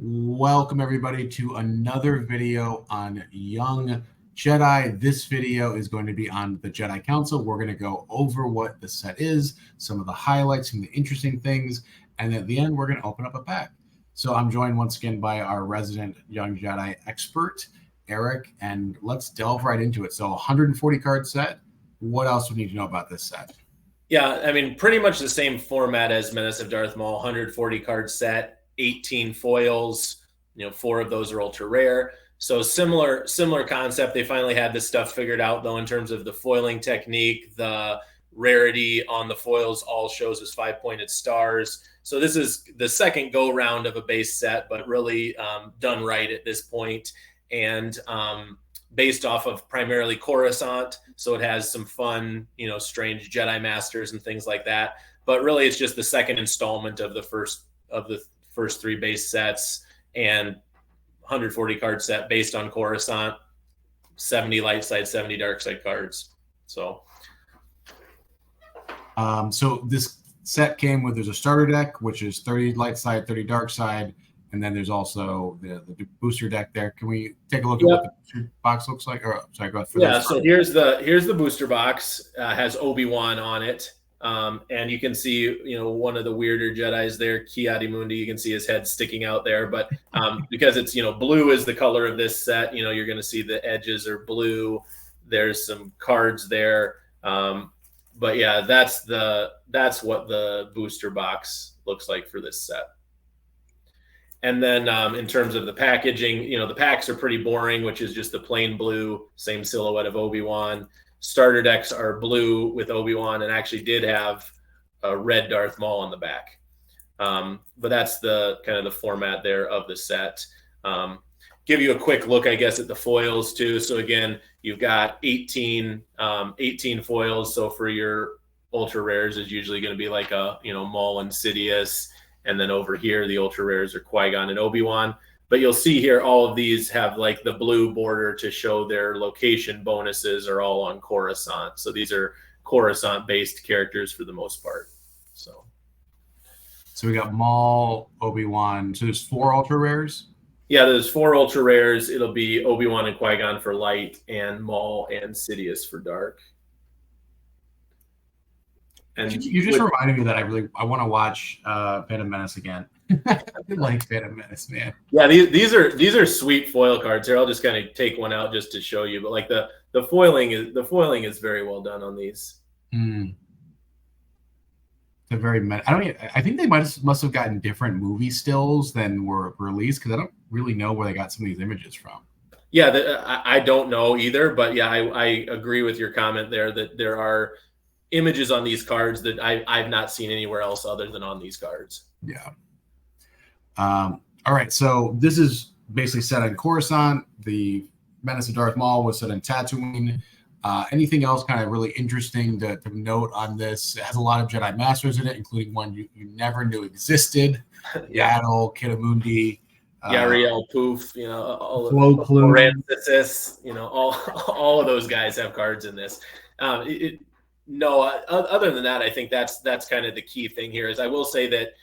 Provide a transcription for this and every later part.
Welcome everybody to another video on Young Jedi. This video is going to be on the Jedi Council. We're going to go over what the set is, some of the highlights, some of the interesting things, and at the end we're going to open up a pack. So I'm joined once again by our resident Young Jedi expert, Eric, and let's delve right into it. So 140 card set. What else do we need to know about this set? Yeah, I mean, pretty much the same format as Menace of Darth Maul, 140 card set. 18 foils, 4 of those are ultra rare. So similar concept. They finally had this stuff figured out though in terms of the foiling technique. The rarity on the foils all shows as 5-pointed stars. So this is the second go round of a base set, but really done right at this point. And based off of primarily Coruscant. So it has some fun, strange Jedi Masters and things like that. But really it's just the second installment of the first 3 base sets and 140 card set based on Coruscant, 70 light side, 70 dark side cards. So this set came with, there's a starter deck, which is 30 light side, 30 dark side. And then there's also the booster deck there. Can we take a look at what the booster box looks like? Or sorry, go ahead. So here's the booster box. Has Obi-Wan on it. And you can see, one of the weirder Jedis there, Ki-Adi-Mundi, you can see his head sticking out there. But because it's, blue is the color of this set, you're going to see the edges are blue. There's some cards there. But yeah, that's what the booster box looks like for this set. And then in terms of the packaging, the packs are pretty boring, which is just the plain blue, same silhouette of Obi-Wan. Starter decks are blue with Obi-Wan and actually did have a red Darth Maul on the back. But that's the kind of the format there of the set. Give you a quick look, I guess, at the foils too. So again, you've got 18 foils. So for your ultra rares is usually going to be like a, Maul and Sidious. And then over here, the ultra rares are Qui-Gon and Obi-Wan. But you'll see here, all of these have like the blue border to show their location bonuses are all on Coruscant. So these are Coruscant-based characters for the most part. So we got Maul, Obi-Wan. So there's 4 ultra rares? Yeah, there's 4 ultra rares. It'll be Obi-Wan and Qui-Gon for light and Maul and Sidious for dark. And you just reminded me that I want to watch Phantom Menace again. I like Phantom Menace, man. Yeah, these are sweet foil cards here. I'll just kind of take one out just to show you. But like the foiling is very well done on these. They're very I think they must have gotten different movie stills than were released, because I don't really know where they got some of these images from. Yeah, I don't know either. But yeah, I agree with your comment there that there are images on these cards that I've not seen anywhere else other than on these cards. Yeah. All right, so this is basically set on Coruscant. The Menace of Darth Maul was set on Tatooine. Anything else kind of really interesting to note on this? It has a lot of Jedi Masters in it, including one you never knew existed. Yaddle, Ki-Adi-Mundi. Yariel Poof, all of Francis, all of those guys have cards in this. No, other than that, I think that's kind of the key thing here. Is I will say that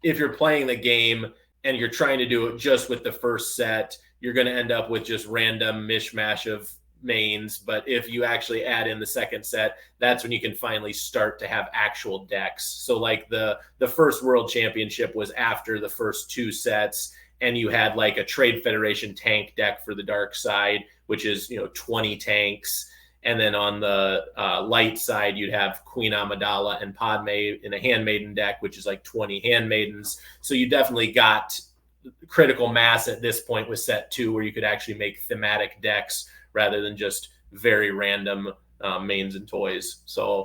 if you're playing the game and you're trying to do it just with the first set, you're going to end up with just random mishmash of mains. But if you actually add in the second set, that's when you can finally start to have actual decks. So like the first World Championship was after the first 2 sets, and you had like a Trade Federation tank deck for the dark side, which is 20 tanks. And then on the light side, you'd have Queen Amidala and Padme in a handmaiden deck, which is like 20 handmaidens. So you definitely got critical mass at this point with set 2, where you could actually make thematic decks rather than just very random mains and toys. So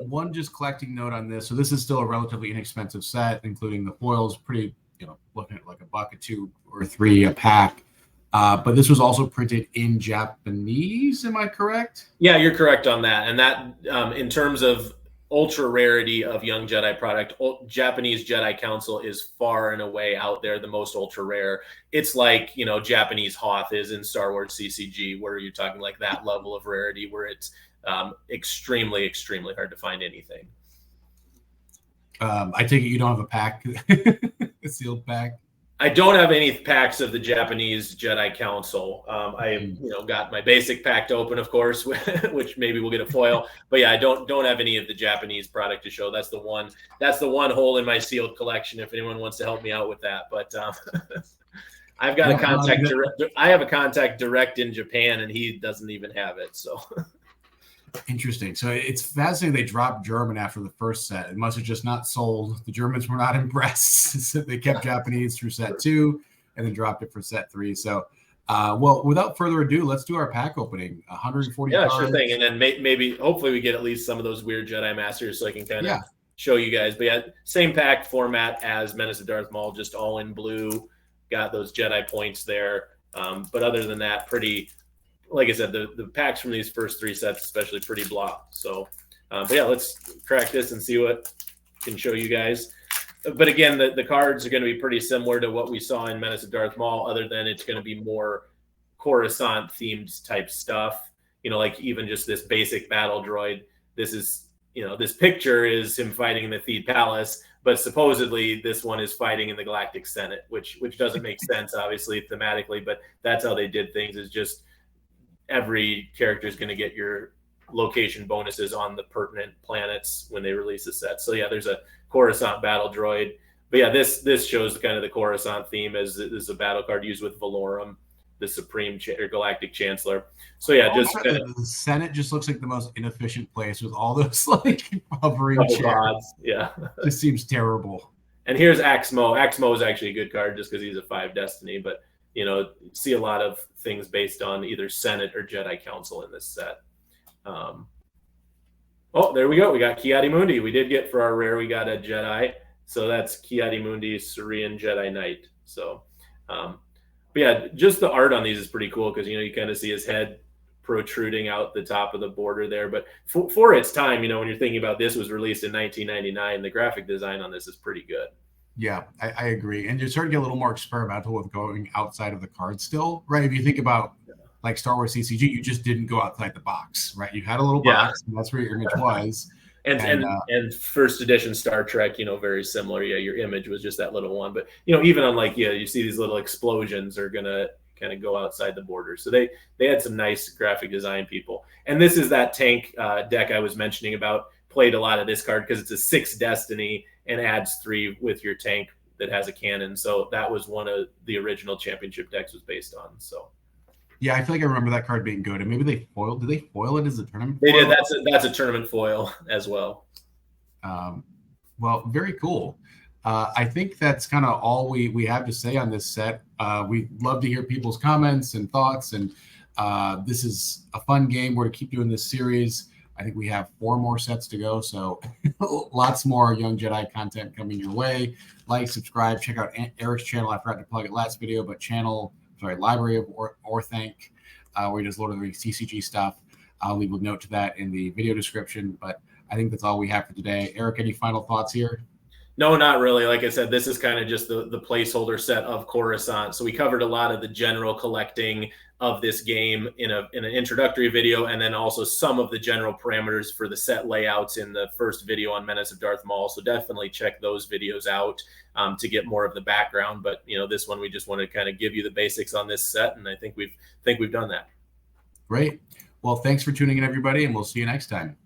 one just collecting note on this. So this is still a relatively inexpensive set, including the foils, pretty, looking at like $1 or $2 or $3 a pack. But this was also printed in Japanese. Am I correct? Yeah, you're correct on that. And that, in terms of ultra rarity of Young Jedi product, Japanese Jedi Council is far and away out there the most ultra rare. It's like, Japanese Hoth is in Star Wars CCG, where you're talking like that level of rarity, where it's extremely, extremely hard to find anything. I take it you don't have a pack, a sealed pack? I don't have any packs of the Japanese Jedi Council. I got my basic pack to open, of course, which maybe we'll get a foil. But yeah, I don't have any of the Japanese product to show. That's the one hole in my sealed collection. If anyone wants to help me out with that, but I've got a contact direct. I have a contact direct in Japan, and he doesn't even have it. So interesting. So it's fascinating. They dropped German after the first set. It must have just not sold. The Germans were not impressed. So they kept Japanese through set 2 and then dropped it for set 3. So, well, without further ado, let's do our pack opening. 140 yeah, cards. Sure thing. And then maybe, hopefully, we get at least some of those weird Jedi Masters, so I can kind of show you guys. But yeah, same pack format as Menace of Darth Maul, just all in blue. Got those Jedi points there. But other than that, pretty. Like I said, the packs from these first 3 sets, especially, pretty blah. So, but yeah, let's crack this and see what I can show you guys. But again, the cards are going to be pretty similar to what we saw in Menace of Darth Maul, other than it's going to be more Coruscant themed type stuff. Like even just this basic battle droid. This is, this picture is him fighting in the Theed Palace, but supposedly this one is fighting in the Galactic Senate, which doesn't make sense, obviously, thematically, but that's how they did things, is just every character is going to get your location bonuses on the pertinent planets when they release a set. So yeah, there's a Coruscant battle droid. But yeah, this shows kind of the Coruscant theme, as this is a battle card used with Valorum, the Supreme or Galactic Chancellor. So yeah, just the Senate just looks like the most inefficient place with all those like hovering chairs. Yeah, this seems terrible. And here's Axmo. Axmo is actually a good card just because he's a 5 destiny, but see a lot of things based on either Senate or Jedi Council in this set. Oh, there we go. We got Ki-Adi-Mundi. We did get for our rare, we got a Jedi. So that's Ki-Adi-Mundi, Syrian Jedi Knight. So, but yeah, just the art on these is pretty cool because, you kind of see his head protruding out the top of the border there. But for its time, when you're thinking about this was released in 1999, the graphic design on this is pretty good. Yeah, I agree. And you're starting to get a little more experimental with going outside of the card still, right? If you think about like Star Wars CCG, you just didn't go outside the box, right? You had a little box, and that's where your image was. And first edition Star Trek, very similar. Yeah, your image was just that little one. But, even on you see these little explosions are going to kind of go outside the border. So they had some nice graphic design people. And this is that tank deck I was mentioning about. Played a lot of this card because it's a 6 destiny and adds 3 with your tank that has a cannon. So that was one of the original championship decks was based on. So yeah, I feel like I remember that card being good. And maybe they foiled. Did they foil it as a tournament? They did. That's a tournament foil as well. Well, very cool. I think that's kind of all we have to say on this set. We'd love to hear people's comments and thoughts. And this is a fun game. We're to keep doing this series. I think we have 4 more sets to go, so lots more Young Jedi content coming your way. Like, subscribe, check out Eric's channel. I forgot to plug it last video, but Library of Orthanc, where he does Lord of the Rings TCG stuff. I'll leave a note to that in the video description, but I think that's all we have for today. Eric, any final thoughts here? No, not really. Like I said, this is kind of just the placeholder set of Coruscant. So we covered a lot of the general collecting of this game in an introductory video, and then also some of the general parameters for the set layouts in the first video on Menace of Darth Maul. So definitely check those videos out to get more of the background. But this one we just want to kind of give you the basics on this set, and I think we've done that. Great. Well, thanks for tuning in, everybody, and we'll see you next time.